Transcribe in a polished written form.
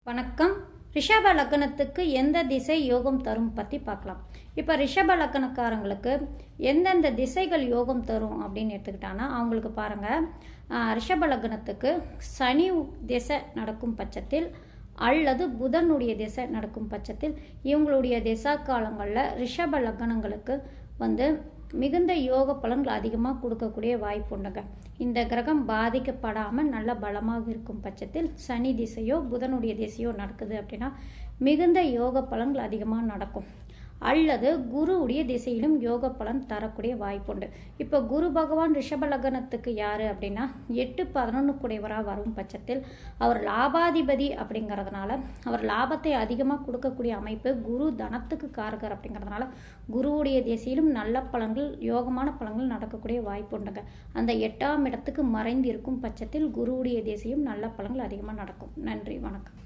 வணக்கம். ரிஷப லக்னத்துக்கு எந்த திசை யோகம் தரும் பற்றி பார்க்கலாம். இப்போ ரிஷப லக்னக்காரங்களுக்கு எந்தெந்த திசைகள் யோகம் தரும் அப்படின்னு எடுத்துக்கிட்டாங்கன்னா அவங்களுக்கு பாருங்கள், ரிஷப லக்னத்துக்கு சனி திசை நடக்கும் பட்சத்தில் அல்லது புதனுடைய திசை நடக்கும் பட்சத்தில் இவங்களுடைய திசா காலங்களில் ரிஷப லக்னங்களுக்கு மிகுந்த யோக பலன்கள் அதிகமாக கொடுக்கக்கூடிய வாய்ப்பு உண்டுங்க. இந்த கிரகம் பாதிக்கப்படாமல் நல்ல பலமாக இருக்கும் பட்சத்தில் சனி திசையோ புதனுடைய திசையோ நடக்குது அப்படின்னா மிகுந்த யோக பலன்கள் அதிகமாக நடக்கும். அல்லது குருவுடைய திசையிலும் யோக பலன் தரக்கூடிய வாய்ப்புண்டு. இப்போ குரு பகவான் ரிஷப லக்னத்துக்கு யார் அப்படின்னா 8-11 குடைவராக வரும் பட்சத்தில் அவர் லாபாதிபதி அப்படிங்கிறதுனால அவர் லாபத்தை அதிகமாக கொடுக்கக்கூடிய அமைப்பு. குரு தனத்துக்கு காரகர் அப்படிங்கிறதுனால குருவுடைய திசையிலும் நல்ல பலன்கள் யோகமான பலன்கள் நடக்கக்கூடிய வாய்ப்பு உண்டுங்க. அந்த 8ஆம் இடத்துக்கு மறைந்து இருக்கும் பட்சத்தில் குருவுடைய திசையும் நல்ல பலன்கள் அதிகமாக நடக்கும். நன்றி, வணக்கம்.